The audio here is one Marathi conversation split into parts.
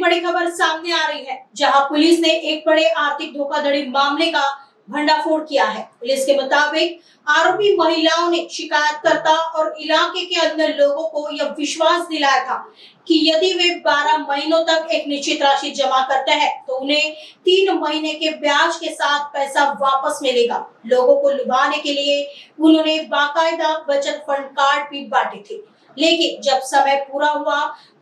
बड़ी खबर सामने आ रही है, जहां पुलिस ने एक बड़े आर्थिक धोखाधड़ी मामले का भंडाफोड़ किया है। पुलिस के मुताबिक आरोपी महिलाओं ने शिकायतकर्ता और इलाके के अन्य लोगों को यह विश्वास दिलाया था कि यदि वे 12 महीनों तक एक निश्चित राशि जमा करते हैं तो उन्हें 3 महीने के ब्याज के साथ पैसा वापस मिलेगा। लोगों को लुभाने के लिए उन्होंने बाकायदा बचत फंड कार्ड भी बांटे थे, लेकिन जब समय पूरा हुआ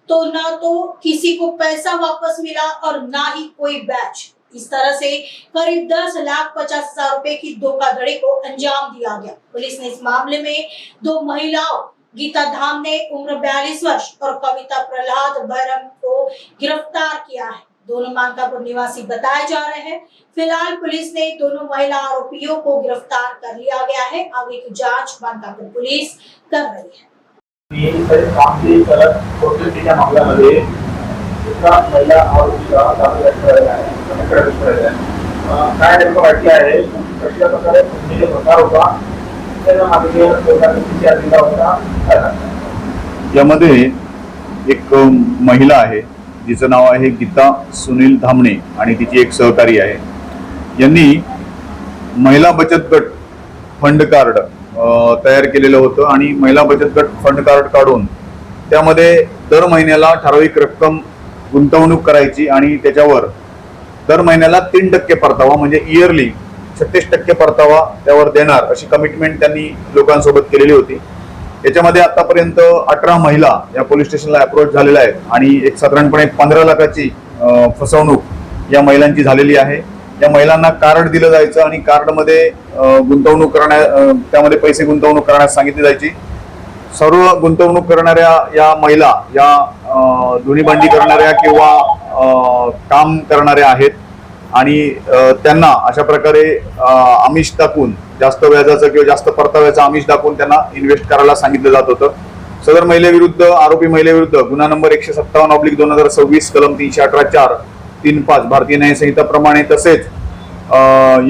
तो न तो किसी को पैसा वापस मिला और ना ही कोई बैच। इस तरह से करीब 10,50,000 रुपए की धोखाधड़ी को अंजाम दिया गया। पुलिस ने इस मामले में 2 महिलाओं गीता धामने उम्र 42 वर्ष और कविता प्रहलाद बैरम को गिरफ्तार किया है। दोनों मानकापुर निवासी बताए जा रहे हैं। फिलहाल पुलिस ने दोनों महिला आरोपियों को गिरफ्तार कर लिया गया है। आगे की जांच मानकापुर पुलिस कर रही है। मामल्यामध्ये एका महिला आरोपीला काय नेमकं वाटले आहे, कशा प्रकारे प्रकार होता, यामध्ये एक महिला आहे जिचं नाव आहे गीता सुनील धामणे आणि तिची एक सहकारी आहे। यांनी महिला बचत गट फंड कार्ड तयार केलेलं होतं आणि महिला बचत गट फंड कार्ड काढून त्यामध्ये दर महिन्याला ठराविक रक्कम गुंतवणूक करायची आणि त्याच्यावर दर महिन्याला 3% परतावा म्हणजे इयरली 36% परतावा त्यावर देणार अशी कमिटमेंट त्यांनी लोकांसोबत केलेली होती। याच्यामध्ये आतापर्यंत 18 महिला या पोलीस स्टेशनला अप्रोच झालेल्या आहेत आणि एक साधारणपणे 15 लाखाची फसवणूक या महिलांची झालेली आहे। या महिलांना कार्ड दिलं जायचं आणि कार्डमध्ये गुंतवणूक त्यामध्ये पैसे गुंतवणूक करण्यास सांगितली जायची। सर्व गुंतवणूक करणाऱ्या या महिला या धुनी भांडी करणाऱ्या किंवा काम करणाऱ्या आहेत आणि त्यांना अशा प्रकारे आमिष दाखवून जास्त व्याजाचं किंवा जास्त परताव्याचं आमिष दाखवून त्यांना इन्व्हेस्ट करायला सांगितलं जात होतं। सदर महिलेविरुद्ध आरोपी महिलेविरुद्ध गुन्हा नंबर 157/2026 कलम 318(4) 3(5) भारतीय न्याय संहिता प्रमाणे तसेच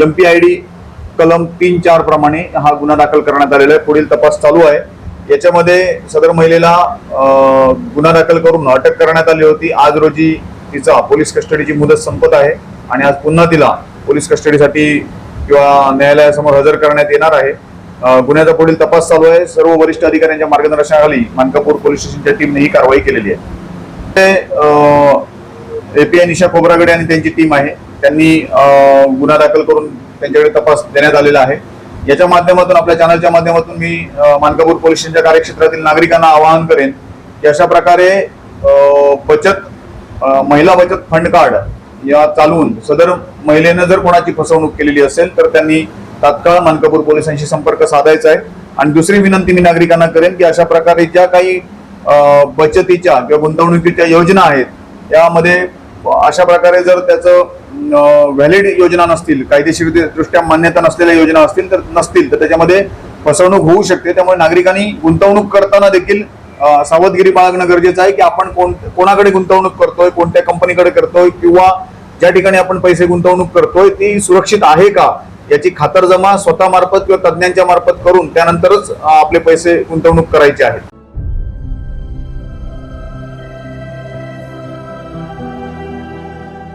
MPID कलम 3(4) प्रमाणे हा गुन्हा दाखल करण्यात आलेला आहे। पुढील तपास चालू आहे। याच्यामध्ये सदर महिलेला गुन्हा दाखल करून अटक करण्यात आली होती। आज रोजी तिचा पोलीस कस्टडीची मुदत संपत आहे आणि आज पुन्हा तिला पोलीस कस्टडीसाठी किंवा न्यायालयासमोर हजर करण्यात येणार आहे। गुन्ह्याचा पुढील तपास चालू आहे। सर्व वरिष्ठ अधिकाऱ्यांच्या मार्गदर्शनाखाली मानकापूर पोलीस स्टेशनच्या टीमने ही कारवाई केलेली आहे। API निशा खोब्रागडे आणि त्यांची टीम आहे, त्यांनी गुन्हा दाखल करून त्यांच्याकडे तपास देण्यात आलेला आहे। याच्या माध्यमातून आपल्या चॅनलच्या माध्यमातून मी मानकापूर पोलीस स्टेशनच्या कार्यक्षेत्रातील नागरिकांना आवाहन करेन की अशा प्रकारे महिला बचत फंड कार्ड या चालवून सदर महिलेने जर कोणाची फसवणूक केलेली असेल तर त्यांनी तात्काळ मानकापूर पोलिसांशी संपर्क साधायचा आहे। आणि दुसरी विनंती मी नागरिकांना करेन की अशा प्रकारे ज्या काही बचतीच्या किंवा गुंतवणुकीच्या योजना आहेत यामध्ये अशा प्रकारे जर त्याचं व्हॅलिड योजना नसतील, कायदेशीर दृष्ट्या मान्यता नसलेल्या योजना असतील तर त्याच्यामध्ये फसवणूक होऊ शकते। त्यामुळे नागरिकांनी गुंतवणूक करताना देखील सावधगिरी बाळगणं गरजेचं आहे की आपण कोणाकडे गुंतवणूक करतोय, कोणत्या कंपनीकडे करतोय किंवा ज्या ठिकाणी आपण पैसे गुंतवणूक करतोय ती सुरक्षित आहे का याची खातरजमा स्वतः मार्फत किंवा तज्ञांच्या मार्फत करून त्यानंतरच आपले पैसे गुंतवणूक करायचे आहेत।